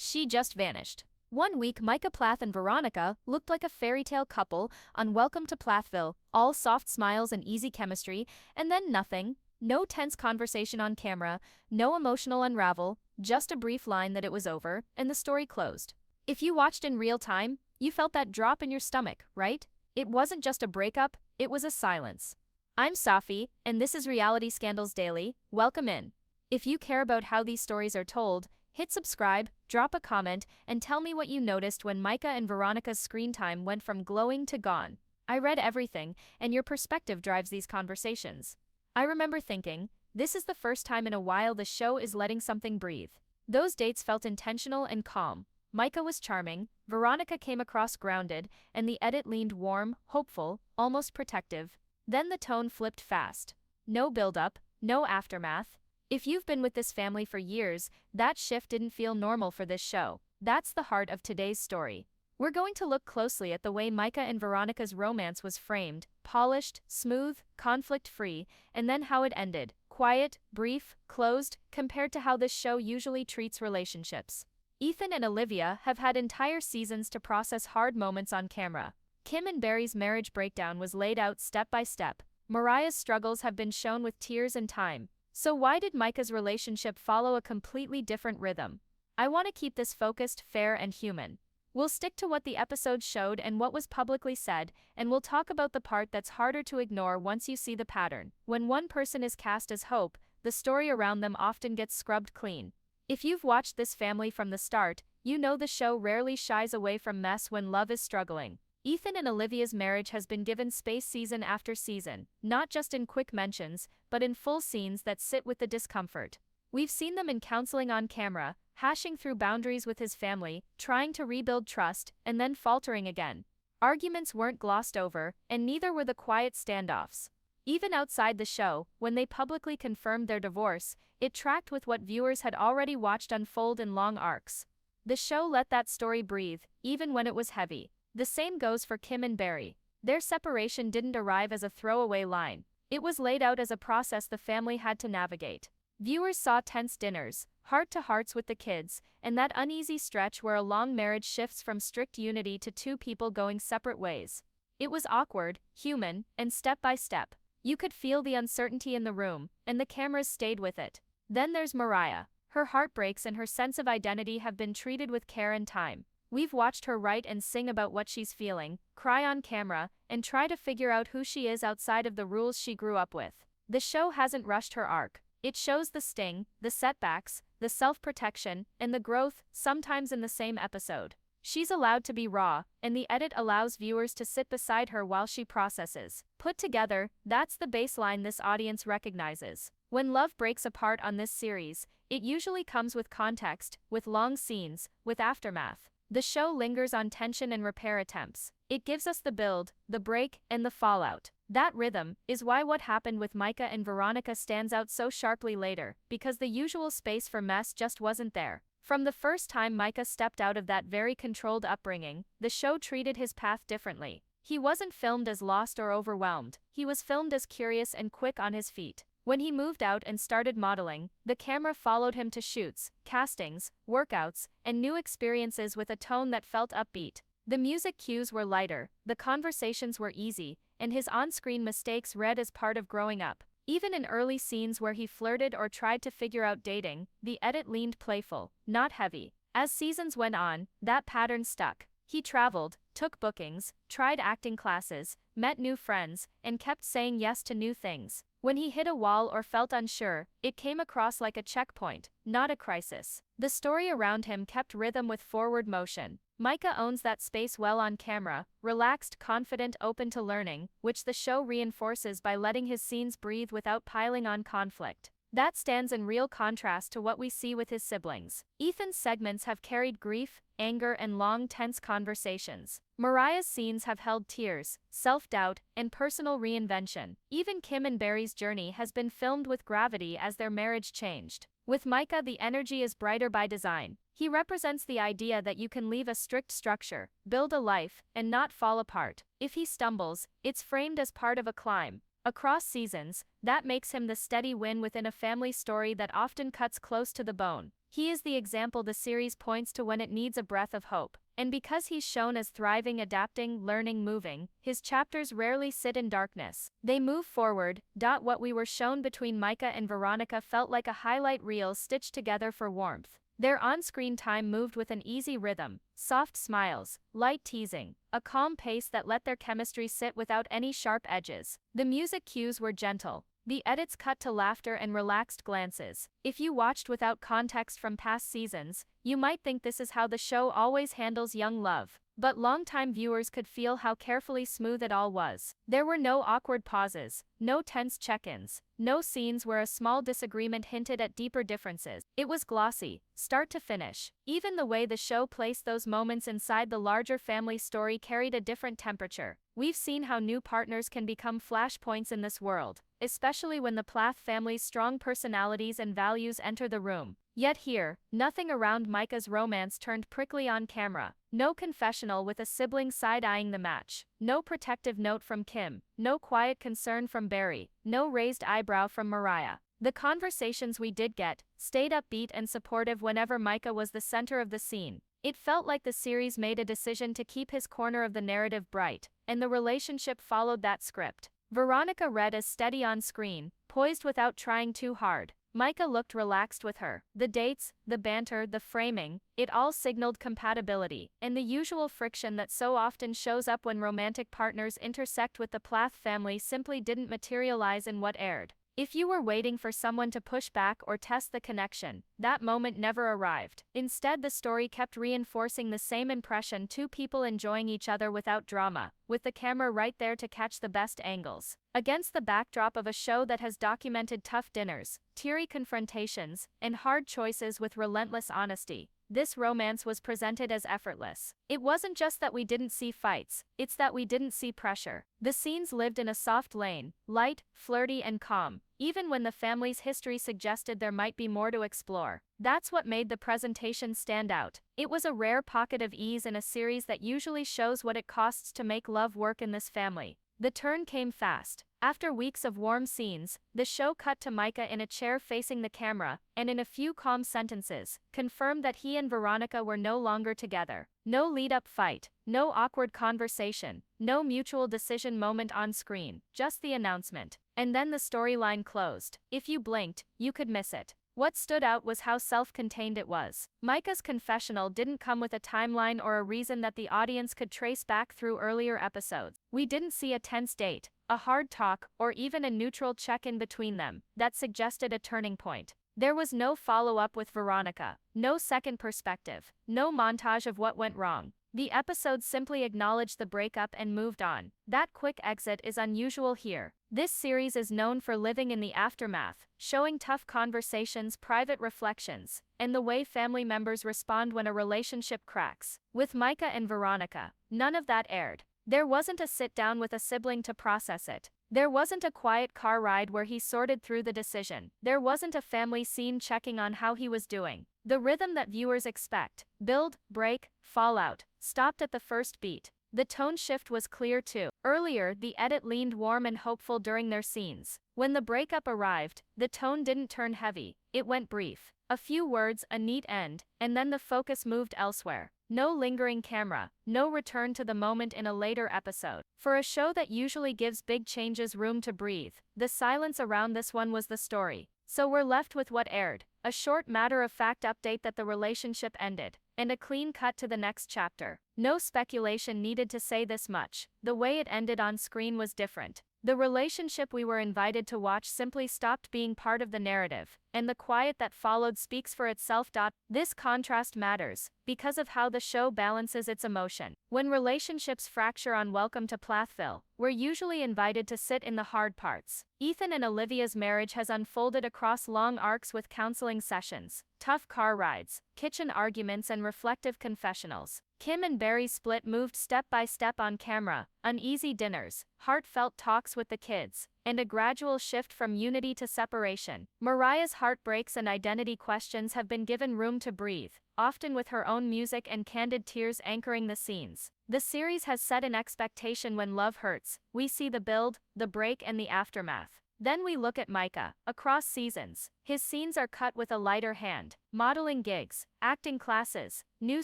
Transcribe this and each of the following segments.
She just vanished. One week, Micah Plath and Veronica looked like a fairy tale couple on Welcome to Plathville, all soft smiles and easy chemistry, and then nothing. No tense conversation on camera, no emotional unravel, just a brief line that it was over, and the story closed. If you watched in real time, you felt that drop in your stomach, right? It wasn't just a breakup, it was a silence. I'm Sophee, and this is Reality Scandals Daily. Welcome in. If you care about how these stories are told, hit subscribe, drop a comment, and tell me what you noticed when Micah and Veronica's screen time went from glowing to gone. I read everything, and your perspective drives these conversations. I remember thinking, this is the first time in a while the show is letting something breathe. Those dates felt intentional and calm. Micah was charming, Veronica came across grounded, and the edit leaned warm, hopeful, almost protective. Then the tone flipped fast. No buildup, no aftermath. If you've been with this family for years, that shift didn't feel normal for this show. That's the heart of today's story. We're going to look closely at the way Micah and Veronica's romance was framed, polished, smooth, conflict-free, and then how it ended, quiet, brief, closed, compared to how this show usually treats relationships. Ethan and Olivia have had entire seasons to process hard moments on camera. Kim and Barry's marriage breakdown was laid out step by step. Moriah's struggles have been shown with tears and time. So why did Micah's relationship follow a completely different rhythm? I want to keep this focused, fair, and human. We'll stick to what the episode showed and what was publicly said, and we'll talk about the part that's harder to ignore once you see the pattern. When one person is cast as hope, the story around them often gets scrubbed clean. If you've watched this family from the start, you know the show rarely shies away from mess when love is struggling. Ethan and Olivia's marriage has been given space season after season, not just in quick mentions, but in full scenes that sit with the discomfort. We've seen them in counseling on camera, hashing through boundaries with his family, trying to rebuild trust, and then faltering again. Arguments weren't glossed over, and neither were the quiet standoffs. Even outside the show, when they publicly confirmed their divorce, it tracked with what viewers had already watched unfold in long arcs. The show let that story breathe, even when it was heavy. The same goes for Kim and Barry. Their separation didn't arrive as a throwaway line. It was laid out as a process the family had to navigate. Viewers saw tense dinners, heart-to-hearts with the kids, and that uneasy stretch where a long marriage shifts from strict unity to two people going separate ways. It was awkward, human, and step by step. You could feel the uncertainty in the room, and the cameras stayed with it. Then there's Moriah. Her heartbreaks and her sense of identity have been treated with care and time. We've watched her write and sing about what she's feeling, cry on camera, and try to figure out who she is outside of the rules she grew up with. The show hasn't rushed her arc. It shows the sting, the setbacks, the self-protection, and the growth, sometimes in the same episode. She's allowed to be raw, and the edit allows viewers to sit beside her while she processes. Put together, that's the baseline this audience recognizes. When love breaks apart on this series, it usually comes with context, with long scenes, with aftermath. The show lingers on tension and repair attempts. It gives us the build, the break, and the fallout. That rhythm is why what happened with Micah and Veronica stands out so sharply later, because the usual space for mess just wasn't there. From the first time Micah stepped out of that very controlled upbringing, the show treated his path differently. He wasn't filmed as lost or overwhelmed. He was filmed as curious and quick on his feet. When he moved out and started modeling, the camera followed him to shoots, castings, workouts, and new experiences with a tone that felt upbeat. The music cues were lighter, the conversations were easy, and his on-screen mistakes read as part of growing up. Even in early scenes where he flirted or tried to figure out dating, the edit leaned playful, not heavy. As seasons went on, that pattern stuck. He traveled, took bookings, tried acting classes, met new friends, and kept saying yes to new things. When he hit a wall or felt unsure, it came across like a checkpoint, not a crisis. The story around him kept rhythm with forward motion. Micah owns that space well on camera, relaxed, confident, open to learning, which the show reinforces by letting his scenes breathe without piling on conflict. That stands in real contrast to what we see with his siblings. Ethan's segments have carried grief, anger, and long, tense conversations. Moriah's scenes have held tears, self-doubt, and personal reinvention. Even Kim and Barry's journey has been filmed with gravity as their marriage changed. With Micah, the energy is brighter by design. He represents the idea that you can leave a strict structure, build a life, and not fall apart. If he stumbles, it's framed as part of a climb. Across seasons, that makes him the steady win within a family story that often cuts close to the bone. He is the example the series points to when it needs a breath of hope. And because he's shown as thriving, adapting, learning, moving, his chapters rarely sit in darkness. They move forward. What we were shown between Micah and Veronica felt like a highlight reel stitched together for warmth. Their on-screen time moved with an easy rhythm, soft smiles, light teasing, a calm pace that let their chemistry sit without any sharp edges. The music cues were gentle. The edits cut to laughter and relaxed glances. If you watched without context from past seasons, you might think this is how the show always handles young love. But longtime viewers could feel how carefully smooth it all was. There were no awkward pauses, no tense check-ins, no scenes where a small disagreement hinted at deeper differences. It was glossy, start to finish. Even the way the show placed those moments inside the larger family story carried a different temperature. We've seen how new partners can become flashpoints in this world, especially when the Plath family's strong personalities and values enter the room. Yet here, nothing around Micah's romance turned prickly on camera. No confessional with a sibling side-eyeing the match. No protective note from Kim. No quiet concern from Barry. No raised eyebrow from Moriah. The conversations we did get stayed upbeat and supportive whenever Micah was the center of the scene. It felt like the series made a decision to keep his corner of the narrative bright, and the relationship followed that script. Veronica read as steady on screen, poised without trying too hard. Micah looked relaxed with her. The dates, the banter, the framing, it all signaled compatibility, and the usual friction that so often shows up when romantic partners intersect with the Plath family simply didn't materialize in what aired. If you were waiting for someone to push back or test the connection, that moment never arrived. Instead, the story kept reinforcing the same impression: two people enjoying each other without drama, with the camera right there to catch the best angles. Against the backdrop of a show that has documented tough dinners, teary confrontations, and hard choices with relentless honesty, this romance was presented as effortless. It wasn't just that we didn't see fights, it's that we didn't see pressure. The scenes lived in a soft lane, light, flirty, and calm, even when the family's history suggested there might be more to explore. That's what made the presentation stand out. It was a rare pocket of ease in a series that usually shows what it costs to make love work in this family. The turn came fast. After weeks of warm scenes, the show cut to Micah in a chair facing the camera, and in a few calm sentences, confirmed that he and Veronica were no longer together. No lead-up fight, no awkward conversation, no mutual decision moment on screen, just the announcement. And then the storyline closed. If you blinked, you could miss it. What stood out was how self-contained it was. Micah's confessional didn't come with a timeline or a reason that the audience could trace back through earlier episodes. We didn't see a tense date, a hard talk, or even a neutral check-in between them that suggested a turning point. There was no follow-up with Veronica, no second perspective, no montage of what went wrong. The episode simply acknowledged the breakup and moved on. That quick exit is unusual here. This series is known for living in the aftermath, showing tough conversations, private reflections, and the way family members respond when a relationship cracks. With Micah and Veronica, none of that aired. There wasn't a sit-down with a sibling to process it. There wasn't a quiet car ride where he sorted through the decision. There wasn't a family scene checking on how he was doing. The rhythm that viewers expect, build, break, fallout, stopped at the first beat. The tone shift was clear too. Earlier, the edit leaned warm and hopeful during their scenes. When the breakup arrived, the tone didn't turn heavy, it went brief. A few words, a neat end, and then the focus moved elsewhere. No lingering camera, no return to the moment in a later episode. For a show that usually gives big changes room to breathe, the silence around this one was the story. So we're left with what aired, a short matter-of-fact update that the relationship ended, and a clean cut to the next chapter. No speculation needed to say this much. The way it ended on screen was different. The relationship we were invited to watch simply stopped being part of the narrative, and the quiet that followed speaks for itself. This contrast matters, because of how the show balances its emotion. When relationships fracture on Welcome to Plathville, we're usually invited to sit in the hard parts. Ethan and Olivia's marriage has unfolded across long arcs with counseling sessions, tough car rides, kitchen arguments, and reflective confessionals. Kim and Barry's split moved step by step on camera, uneasy dinners, heartfelt talks with the kids, and a gradual shift from unity to separation. Moriah's heartbreaks and identity questions have been given room to breathe, often with her own music and candid tears anchoring the scenes. The series has set an expectation: when love hurts, we see the build, the break, and the aftermath. Then we look at Micah. Across seasons, his scenes are cut with a lighter hand. Modeling gigs, acting classes, new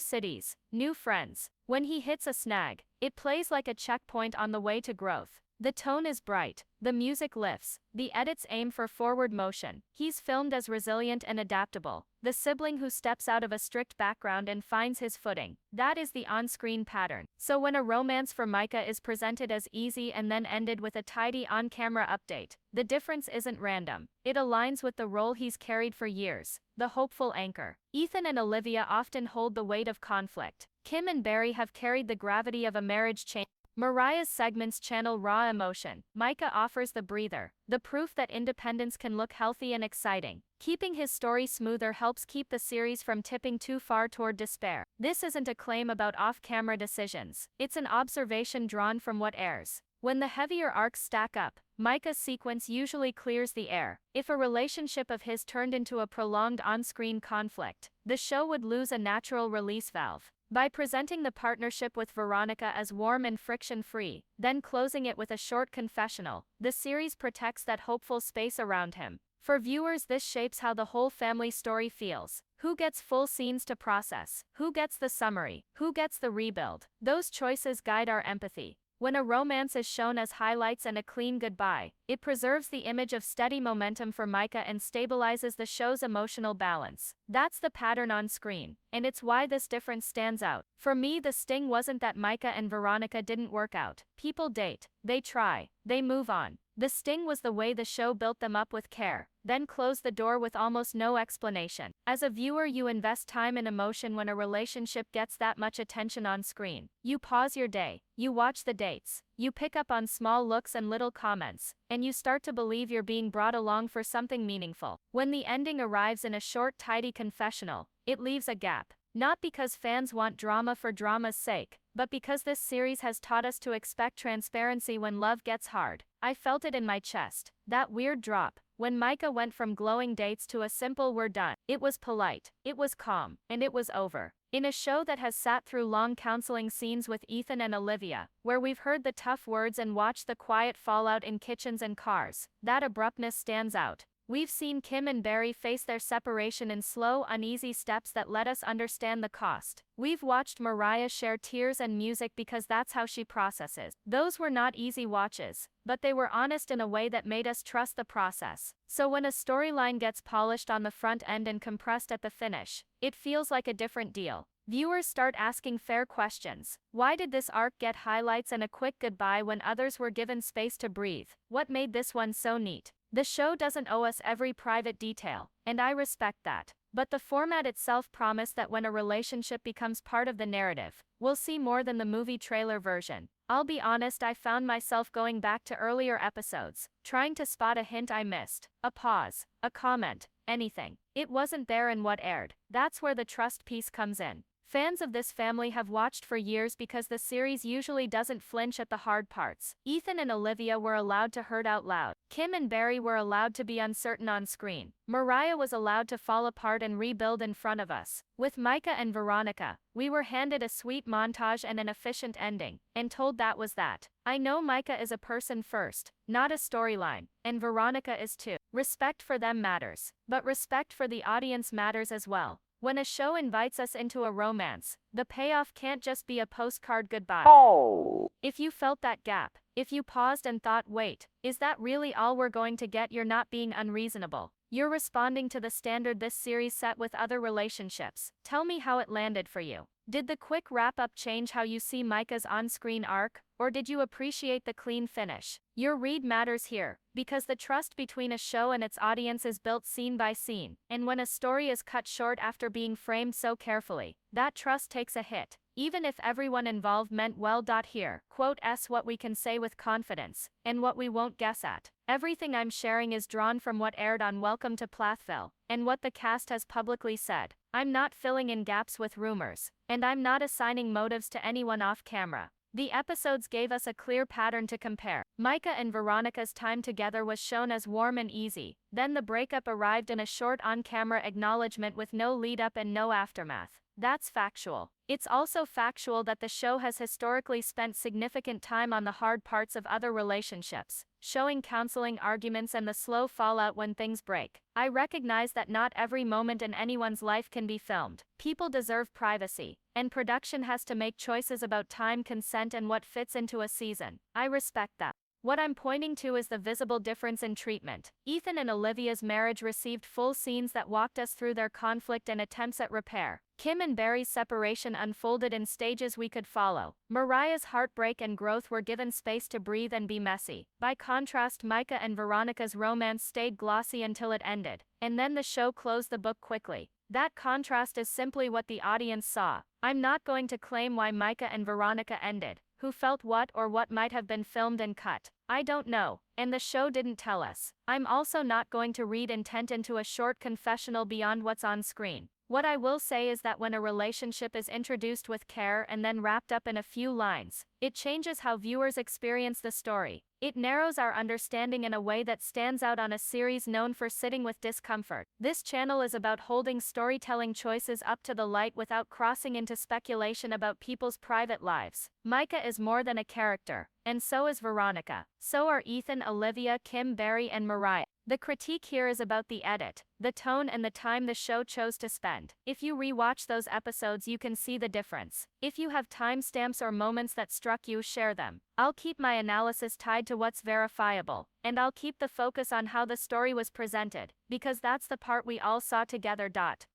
cities, new friends. When he hits a snag, it plays like a checkpoint on the way to growth. The tone is bright, the music lifts, the edits aim for forward motion. He's filmed as resilient and adaptable, the sibling who steps out of a strict background and finds his footing. That is the on-screen pattern. So when a romance for Micah is presented as easy and then ended with a tidy on-camera update, the difference isn't random. It aligns with the role he's carried for years, the hopeful anchor. Ethan and Olivia often hold the weight of conflict. Kim and Barry have carried the gravity of a marriage change. Moriah's segments channel raw emotion. Micah offers the breather, the proof that independence can look healthy and exciting. Keeping his story smoother helps keep the series from tipping too far toward despair. This isn't a claim about off-camera decisions. It's an observation drawn from what airs. When the heavier arcs stack up, Micah's sequence usually clears the air. If a relationship of his turned into a prolonged on-screen conflict, the show would lose a natural release valve. By presenting the partnership with Veronica as warm and friction-free, then closing it with a short confessional, the series protects that hopeful space around him. For viewers, this shapes how the whole family story feels. Who gets full scenes to process? Who gets the summary? Who gets the rebuild? Those choices guide our empathy. When a romance is shown as highlights and a clean goodbye, it preserves the image of steady momentum for Micah and stabilizes the show's emotional balance. That's the pattern on screen, and it's why this difference stands out. For me, the sting wasn't that Micah and Veronica didn't work out. People date, they try, they move on. The sting was the way the show built them up with care, then closed the door with almost no explanation. As a viewer, you invest time and emotion when a relationship gets that much attention on screen. You pause your day, you watch the dates, you pick up on small looks and little comments, and you start to believe you're being brought along for something meaningful. When the ending arrives in a short, tidy confessional, it leaves a gap. Not because fans want drama for drama's sake, but because this series has taught us to expect transparency when love gets hard. I felt it in my chest, that weird drop, when Micah went from glowing dates to a simple "we're done." It was polite, it was calm, and it was over. In a show that has sat through long counseling scenes with Ethan and Olivia, where we've heard the tough words and watched the quiet fallout in kitchens and cars, that abruptness stands out. We've seen Kim and Barry face their separation in slow, uneasy steps that let us understand the cost. We've watched Moriah share tears and music because that's how she processes. Those were not easy watches, but they were honest in a way that made us trust the process. So when a storyline gets polished on the front end and compressed at the finish, it feels like a different deal. Viewers start asking fair questions. Why did this arc get highlights and a quick goodbye when others were given space to breathe? What made this one so neat? The show doesn't owe us every private detail, and I respect that. But the format itself promised that when a relationship becomes part of the narrative, we'll see more than the movie trailer version. I'll be honest, I found myself going back to earlier episodes, trying to spot a hint I missed, a pause, a comment, anything. It wasn't there in what aired. That's where the trust piece comes in. Fans of this family have watched for years because the series usually doesn't flinch at the hard parts. Ethan and Olivia were allowed to hurt out loud. Kim and Barry were allowed to be uncertain on screen. Moriah was allowed to fall apart and rebuild in front of us. With Micah and Veronica, we were handed a sweet montage and an efficient ending, and told that was that. I know Micah is a person first, not a storyline, and Veronica is too. Respect for them matters, but respect for the audience matters as well. When a show invites us into a romance, the payoff can't just be a postcard goodbye. Oh. If you felt that gap, if you paused and thought, wait, is that really all we're going to get? You're not being unreasonable. You're responding to the standard this series set with other relationships. Tell me how it landed for you. Did the quick wrap-up change how you see Micah's on-screen arc, or did you appreciate the clean finish? Your read matters here, because the trust between a show and its audience is built scene by scene, and when a story is cut short after being framed so carefully, that trust takes a hit. Even if everyone involved meant well. Here, quote what we can say with confidence, and what we won't guess at. Everything I'm sharing is drawn from what aired on Welcome to Plathville, and what the cast has publicly said. I'm not filling in gaps with rumors, and I'm not assigning motives to anyone off camera. The episodes gave us a clear pattern to compare. Micah and Veronica's time together was shown as warm and easy, then the breakup arrived in a short on-camera acknowledgement with no lead-up and no aftermath. That's factual. It's also factual that the show has historically spent significant time on the hard parts of other relationships, showing counseling arguments and the slow fallout when things break. I recognize that not every moment in anyone's life can be filmed. People deserve privacy, and production has to make choices about time, consent, and what fits into a season. I respect that. What I'm pointing to is the visible difference in treatment. Ethan and Olivia's marriage received full scenes that walked us through their conflict and attempts at repair. Kim and Barry's separation unfolded in stages we could follow. Moriah's heartbreak and growth were given space to breathe and be messy. By contrast, Micah and Veronica's romance stayed glossy until it ended, and then the show closed the book quickly. That contrast is simply what the audience saw. I'm not going to claim why Micah and Veronica ended, who felt what or what might have been filmed and cut. I don't know, and the show didn't tell us. I'm also not going to read intent into a short confessional beyond what's on screen. What I will say is that when a relationship is introduced with care and then wrapped up in a few lines, it changes how viewers experience the story. It narrows our understanding in a way that stands out on a series known for sitting with discomfort. This channel is about holding storytelling choices up to the light without crossing into speculation about people's private lives. Micah is more than a character, and so is Veronica. So are Ethan, Olivia, Kim, Barry, and Moriah. The critique here is about the edit, the tone, and the time the show chose to spend. If you rewatch those episodes, you can see the difference. If you have timestamps or moments that struck you, share them. I'll keep my analysis tied to what's verifiable, and I'll keep the focus on how the story was presented, because that's the part we all saw together.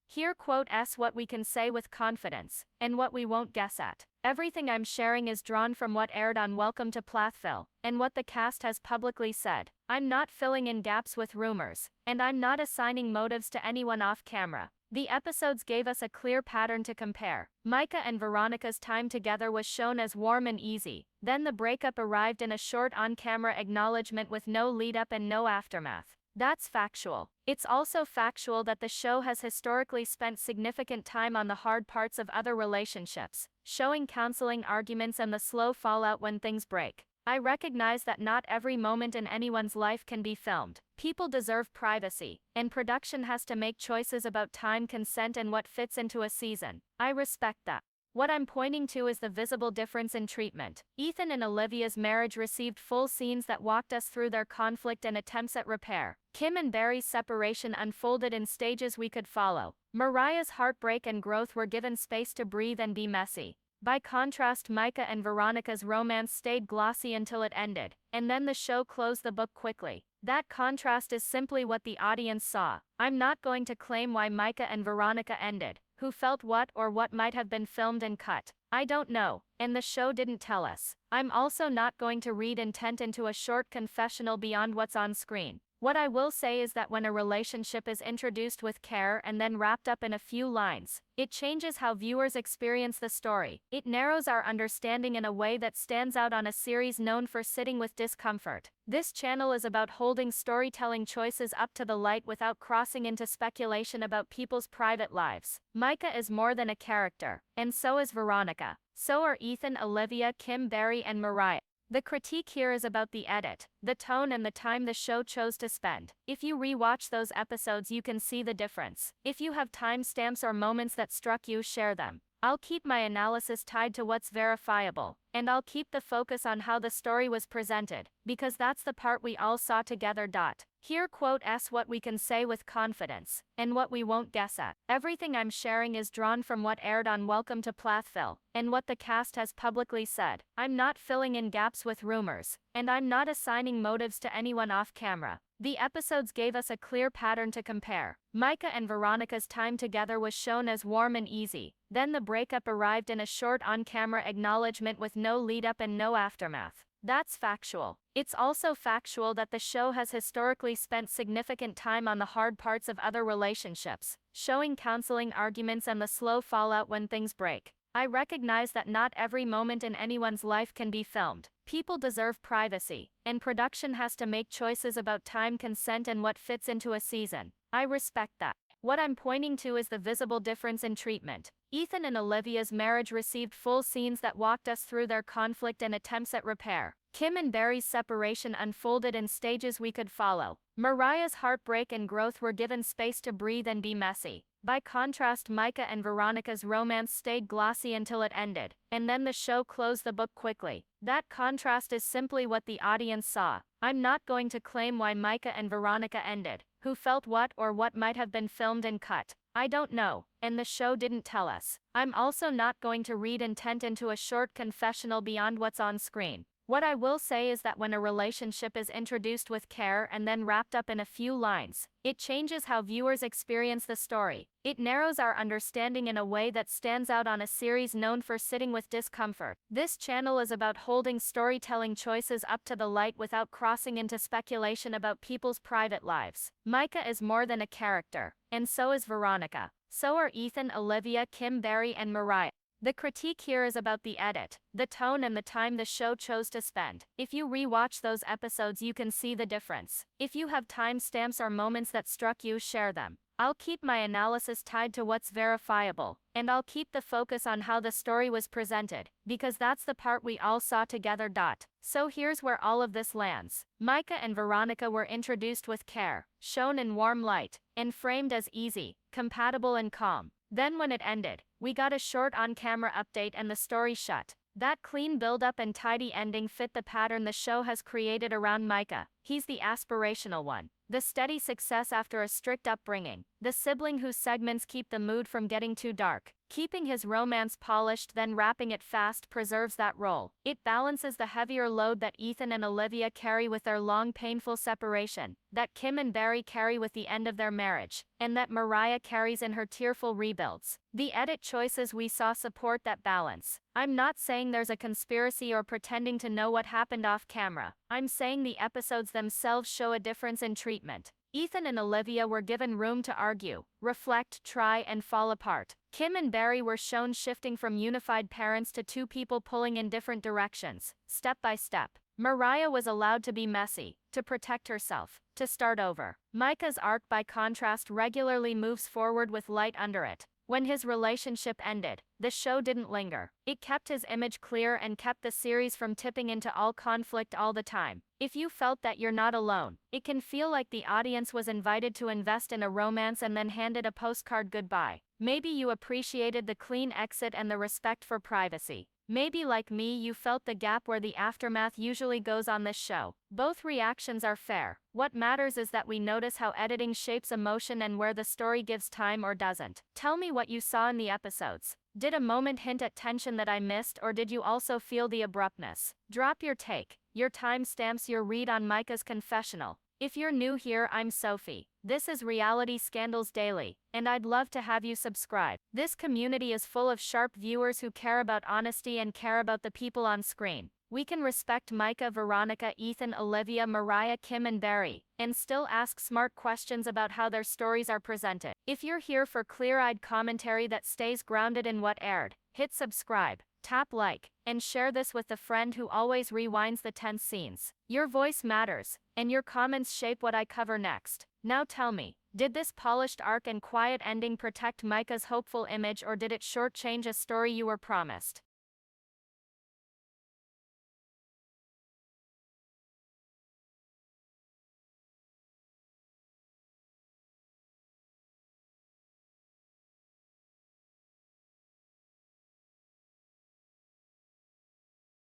Here quote s what we can say with confidence, and what we won't guess at. Everything I'm sharing is drawn from what aired on Welcome to Plathville, and what the cast has publicly said. I'm not filling in gaps with rumors, and I'm not assigning motives to anyone off camera. The episodes gave us a clear pattern to compare. Micah and Veronica's time together was shown as warm and easy. Then the breakup arrived in a short on-camera acknowledgement with no lead-up and no aftermath. That's factual. It's also factual that the show has historically spent significant time on the hard parts of other relationships, showing counseling arguments and the slow fallout when things break. I recognize that not every moment in anyone's life can be filmed. People deserve privacy, and production has to make choices about time, consent, and what fits into a season. I respect that. What I'm pointing to is the visible difference in treatment. Ethan and Olivia's marriage received full scenes that walked us through their conflict and attempts at repair. Kim and Barry's separation unfolded in stages we could follow. Moriah's heartbreak and growth were given space to breathe and be messy. By contrast, Micah and Veronica's romance stayed glossy until it ended, and then the show closed the book quickly. That contrast is simply what the audience saw. I'm not going to claim why Micah and Veronica ended, who felt what or what might have been filmed and cut. I don't know, and the show didn't tell us. I'm also not going to read intent into a short confessional beyond what's on screen. What I will say is that when a relationship is introduced with care and then wrapped up in a few lines, it changes how viewers experience the story. It narrows our understanding in a way that stands out on a series known for sitting with discomfort. This channel is about holding storytelling choices up to the light without crossing into speculation about people's private lives. Micah is more than a character, and so is Veronica. So are Ethan, Olivia, Kim, Barry, and Moriah. The critique here is about the edit, the tone, and the time the show chose to spend. If you rewatch those episodes, you can see the difference. If you have timestamps or moments that struck you, share them. I'll keep my analysis tied to what's verifiable, and I'll keep the focus on how the story was presented, because that's the part we all saw together. Here quote s what we can say with confidence, and what we won't guess at. Everything I'm sharing is drawn from what aired on Welcome to Plathville, and what the cast has publicly said. I'm not filling in gaps with rumors, and I'm not assigning motives to anyone off camera. The episodes gave us a clear pattern to compare. Micah and Veronica's time together was shown as warm and easy. Then the breakup arrived in a short on-camera acknowledgement with no lead-up and no aftermath. That's factual. It's also factual that the show has historically spent significant time on the hard parts of other relationships, showing counseling arguments and the slow fallout when things break. I recognize that not every moment in anyone's life can be filmed. People deserve privacy, and production has to make choices about time, consent, and what fits into a season. I respect that. What I'm pointing to is the visible difference in treatment. Ethan and Olivia's marriage received full scenes that walked us through their conflict and attempts at repair. Kim and Barry's separation unfolded in stages we could follow. Moriah's heartbreak and growth were given space to breathe and be messy. By contrast, Micah and Veronica's romance stayed glossy until it ended, and then the show closed the book quickly. That contrast is simply what the audience saw. I'm not going to claim why Micah and Veronica ended, who felt what or what might have been filmed and cut. I don't know, and the show didn't tell us. I'm also not going to read intent into a short confessional beyond what's on screen. What I will say is that when a relationship is introduced with care and then wrapped up in a few lines, it changes how viewers experience the story. It narrows our understanding in a way that stands out on a series known for sitting with discomfort. This channel is about holding storytelling choices up to the light without crossing into speculation about people's private lives. Micah is more than a character, and so is Veronica. So are Ethan, Olivia, Kim, Barry, and Moriah. The critique here is about the edit, the tone, and the time the show chose to spend. If you rewatch those episodes, you can see the difference. If you have timestamps or moments that struck you, share them. I'll keep my analysis tied to what's verifiable, and I'll keep the focus on how the story was presented, because that's the part we all saw together. So here's where all of this lands. Micah and Veronica were introduced with care, shown in warm light, and framed as easy, compatible, and calm. Then when it ended, we got a short on-camera update and the story shut. That clean build-up and tidy ending fit the pattern the show has created around Micah. He's the aspirational one, the steady success after a strict upbringing, the sibling whose segments keep the mood from getting too dark. Keeping his romance polished then wrapping it fast preserves that role. It balances the heavier load that Ethan and Olivia carry with their long painful separation, that Kim and Barry carry with the end of their marriage, and that Moriah carries in her tearful rebuilds. The edit choices we saw support that balance. I'm not saying there's a conspiracy or pretending to know what happened off camera. I'm saying the episodes themselves show a difference in treatment. Ethan and Olivia were given room to argue, reflect, try, and fall apart. Kim and Barry were shown shifting from unified parents to two people pulling in different directions, step by step. Moriah was allowed to be messy, to protect herself, to start over. Micah's arc, by contrast, regularly moves forward with light under it. When his relationship ended, the show didn't linger. It kept his image clear and kept the series from tipping into all conflict all the time. If you felt that, you're not alone. It can feel like the audience was invited to invest in a romance and then handed a postcard goodbye. Maybe you appreciated the clean exit and the respect for privacy. Maybe, like me, you felt the gap where the aftermath usually goes on this show. Both reactions are fair. What matters is that we notice how editing shapes emotion and where the story gives time or doesn't. Tell me what you saw in the episodes. Did a moment hint at tension that I missed, or did you also feel the abruptness? Drop your take, your timestamps, your read on Micah's confessional. If you're new here, I'm Sophie. This is Reality Scandals Daily, and I'd love to have you subscribe. This community is full of sharp viewers who care about honesty and care about the people on screen. We can respect Micah, Veronica, Ethan, Olivia, Moriah, Kim, and Barry, and still ask smart questions about how their stories are presented. If you're here for clear-eyed commentary that stays grounded in what aired, hit subscribe, tap like, and share this with the friend who always rewinds the tense scenes. Your voice matters, and your comments shape what I cover next. Now tell me, did this polished arc and quiet ending protect Micah's hopeful image, or did it shortchange a story you were promised?